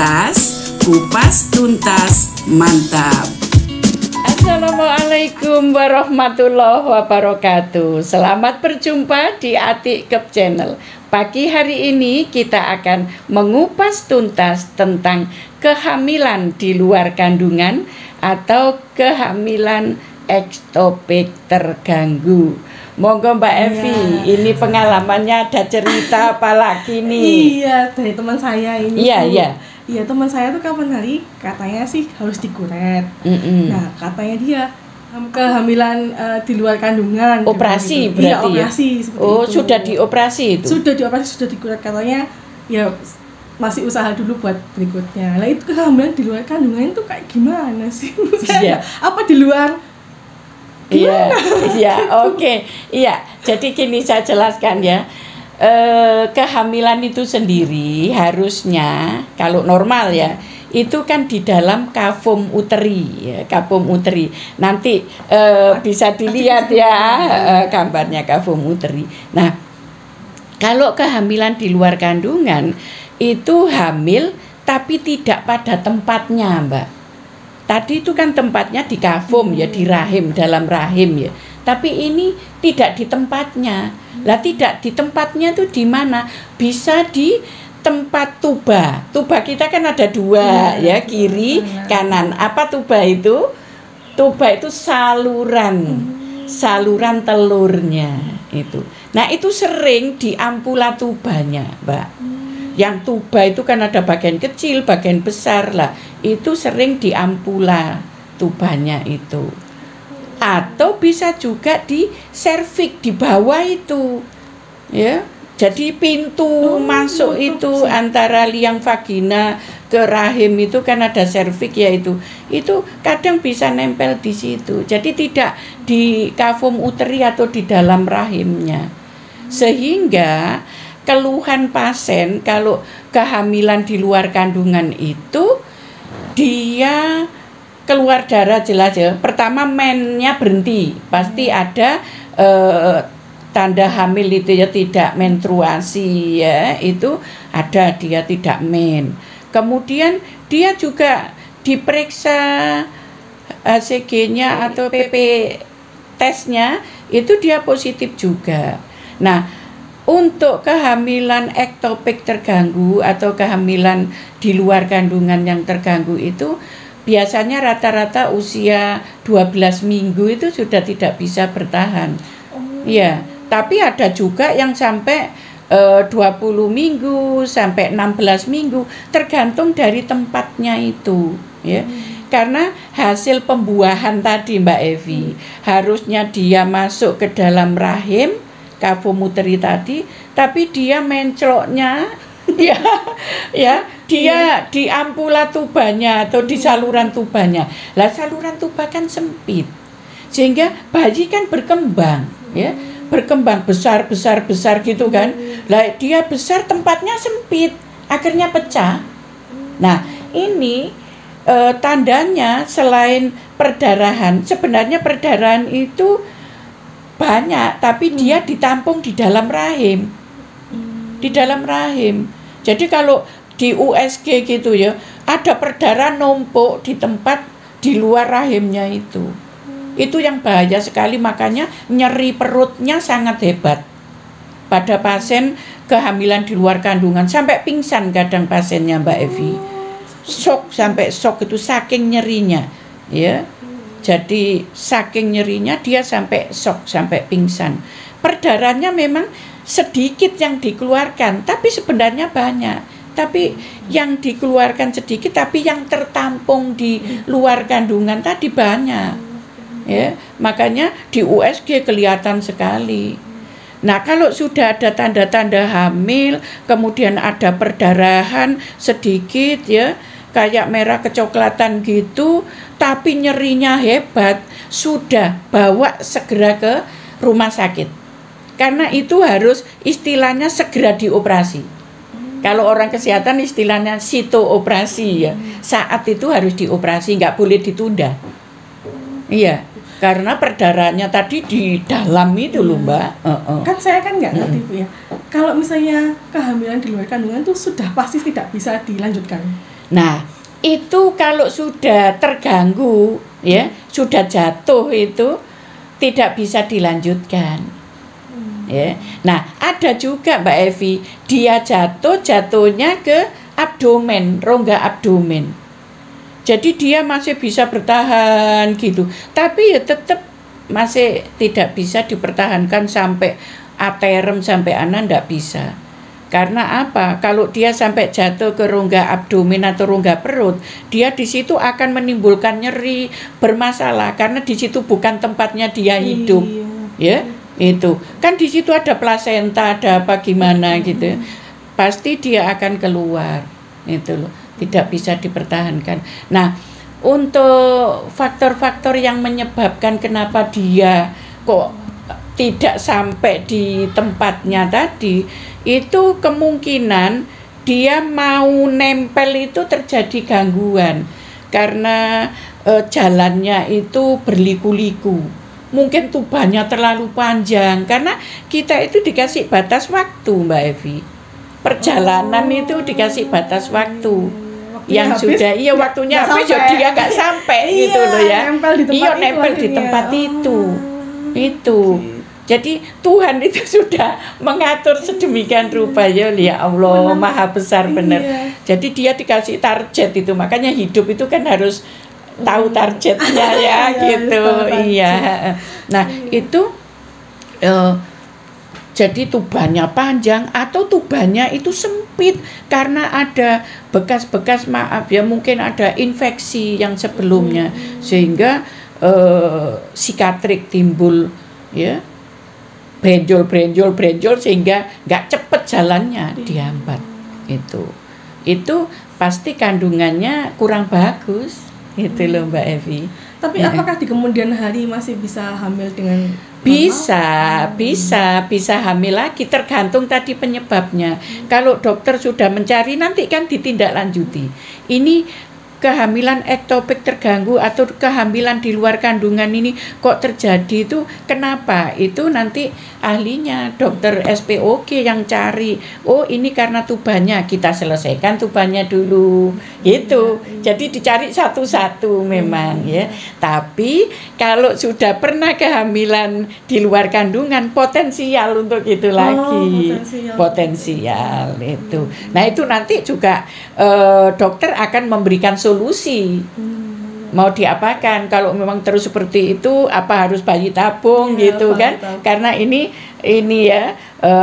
tuntas, kupas tuntas, mantap. Assalamualaikum warahmatullahi wabarakatuh. Selamat berjumpa di Atik Kep Channel. Pagi hari ini kita akan mengupas tuntas tentang kehamilan di luar kandungan atau kehamilan ektopik terganggu. Monggo Mbak Evi, ini pengalamannya ada cerita apa lagi nih? Iya, dari teman saya ini. Iya, teman saya tuh kapan hari katanya sih harus dikuret. Nah, katanya dia kehamilan di luar kandungan. Operasi gitu. berarti Iya, operasi ya? seperti Oh, itu. sudah dioperasi itu? Sudah dioperasi, sudah dikuret, katanya ya masih usaha dulu buat berikutnya. Lah itu kehamilan di luar kandungan itu kayak gimana sih? Iya. Apa di luar? Iya, oke. Iya, jadi gini saya jelaskan ya. Kehamilan itu sendiri harusnya kalau normal ya, itu kan di dalam kavum uteri ya, kavum uteri. Nanti bisa dilihat ya gambarnya kavum uteri. Nah, kalau kehamilan di luar kandungan itu hamil tapi tidak pada tempatnya, Mbak. Tadi itu kan tempatnya di kavum ya, di rahim, dalam rahim ya. Tapi ini tidak di tempatnya. Lah tidak di tempatnya itu di mana? Bisa di tempat tuba. Tuba kita kan ada dua ya, kiri, kanan. Apa tuba itu? Tuba itu saluran telurnya itu. Nah, itu sering di ampula tubanya, Mbak. Yang tuba itu kan ada bagian kecil, bagian besar lah. Itu sering di ampula tubanya itu. Atau bisa juga di serviks di bawah itu. Ya. Jadi pintu masuk itu antara liang vagina ke rahim itu kan ada serviks ya itu. Itu kadang bisa nempel di situ. Jadi tidak di kavum uteri atau di dalam rahimnya. Sehingga keluhan pasien kalau kehamilan di luar kandungan itu dia keluar darah jelas ya. Pertama mennya berhenti, pasti ada tanda hamil itu ya, tidak menstruasi ya, itu ada, dia tidak men. Kemudian dia juga diperiksa HCG-nya atau PP tesnya itu dia positif juga. Nah, untuk kehamilan ektopik terganggu atau kehamilan di luar kandungan yang terganggu itu biasanya rata-rata usia 12 minggu itu sudah tidak bisa bertahan. Ya, tapi ada juga yang sampai 20 minggu sampai 16 minggu tergantung dari tempatnya itu, ya. Karena hasil pembuahan tadi Mbak Evi, harusnya dia masuk ke dalam rahim kavum uteri tadi, tapi dia mencloknya ya dia di ampula tubanya atau di saluran tubanya. Lah saluran tuba kan sempit, sehingga bayi kan berkembang ya, berkembang besar gitu kan. Lah dia besar, tempatnya sempit, akhirnya pecah. Nah, ini tandanya selain perdarahan, sebenarnya perdarahan itu banyak, tapi dia ditampung di dalam rahim. Di dalam rahim. Jadi kalau di USG gitu ya, ada perdarahan numpuk di tempat di luar rahimnya itu. Itu yang bahaya sekali, makanya nyeri perutnya sangat hebat pada pasien kehamilan di luar kandungan, sampai pingsan kadang pasiennya Mbak Evi. Sampai shock itu saking nyerinya, ya. Jadi saking nyerinya dia sampai shock, sampai pingsan. Perdarahannya memang sedikit yang dikeluarkan, tapi sebenarnya banyak. Tapi yang dikeluarkan sedikit, tapi yang tertampung di luar kandungan tadi banyak. Ya, makanya di USG kelihatan sekali. Nah, kalau sudah ada tanda-tanda hamil, kemudian ada perdarahan sedikit ya, kayak merah kecoklatan gitu, tapi nyerinya hebat, sudah bawa segera ke rumah sakit. Karena itu harus istilahnya segera dioperasi. Kalau orang kesehatan istilahnya sitooperasi ya. Saat itu harus dioperasi, nggak boleh ditunda. Iya, karena perdarahannya tadi di dalam itu loh Mbak. Kan saya kan nggak ngerti Bu ya. Kalau misalnya kehamilan di luar kandungan tuh sudah pasti tidak bisa dilanjutkan. Nah, itu kalau sudah terganggu ya, sudah jatuh itu tidak bisa dilanjutkan. Ya. Nah, ada juga Mbak Evi, dia jatuhnya ke abdomen, rongga abdomen. Jadi dia masih bisa bertahan gitu, tapi ya tetap masih tidak bisa dipertahankan sampai aterem sampai endak bisa. Karena apa? Kalau dia sampai jatuh ke rongga abdomen atau rongga perut, dia di situ akan menimbulkan nyeri, bermasalah karena di situ bukan tempatnya dia hidup. Ya, itu. Kan di situ ada plasenta, ada apa gimana gitu. Pasti dia akan keluar. Itu loh, tidak bisa dipertahankan. Nah, untuk faktor-faktor yang menyebabkan kenapa dia kok tidak sampai di tempatnya tadi, itu kemungkinan dia mau nempel itu terjadi gangguan karena jalannya itu berliku-liku. Mungkin tubannya terlalu panjang karena kita itu dikasih batas waktu, Mbak Evi. Perjalanan itu dikasih batas waktu. Yang habis, sudah waktunya habis dia nggak sampai gitu loh ya. Nempel di tempat itu. Jadi Tuhan itu sudah mengatur sedemikian rupa ya Allah, Maha besar benar. Jadi dia dikasih target itu, makanya hidup itu kan harus tahu targetnya ya gitu. Nah, itu jadi tubannya panjang atau tubannya itu sempit karena ada bekas-bekas mungkin ada infeksi yang sebelumnya sehingga sikatrik timbul ya, brenjol sehingga nggak cepet jalannya, dihambat. Itu pasti kandungannya kurang bagus itu loh Mbak Evi. Tapi apakah di kemudian hari masih bisa hamil dengan bisa hamil lagi, tergantung tadi penyebabnya. Kalau dokter sudah mencari, nanti kan ditindaklanjuti. Ini kehamilan ektopik terganggu atau kehamilan di luar kandungan ini kok terjadi itu kenapa? Itu nanti ahlinya dokter SPOG yang cari. Oh, ini karena tubannya, kita selesaikan tubannya dulu. Gitu. Jadi dicari satu-satu memang ya. Tapi kalau sudah pernah kehamilan di luar kandungan, potensial untuk itu lagi. Potensial itu. Nah, itu nanti juga dokter akan memberikan solusi. Mau diapakan? Kalau memang terus seperti itu, apa harus bayi tabung gitu kan? Karena ini ya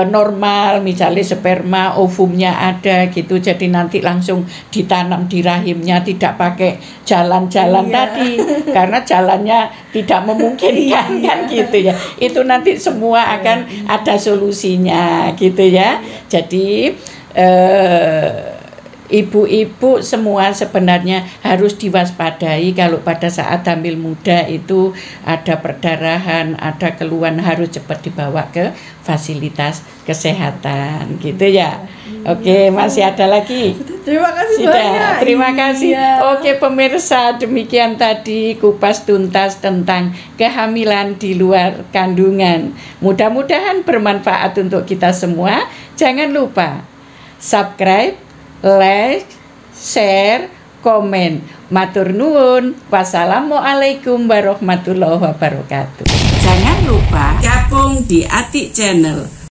normal, misalnya sperma ovumnya ada gitu, jadi nanti langsung ditanam di rahimnya, tidak pakai jalan-jalan tadi karena jalannya tidak memungkinkan kan gitu ya. Itu nanti semua akan ada solusinya gitu ya. Jadi ibu-ibu semua sebenarnya harus diwaspadai kalau pada saat hamil muda itu ada perdarahan, ada keluhan, harus cepat dibawa ke fasilitas kesehatan gitu ya. Oke, masih ada lagi? Terima kasih banyak. Terima kasih. Oke pemirsa, demikian tadi kupas tuntas tentang kehamilan di luar kandungan. Mudah-mudahan bermanfaat untuk kita semua. Jangan lupa subscribe, like, share, komen. Matur nuwun. Wassalamualaikum warahmatullahi wabarakatuh. Jangan lupa gabung di Atik Channel.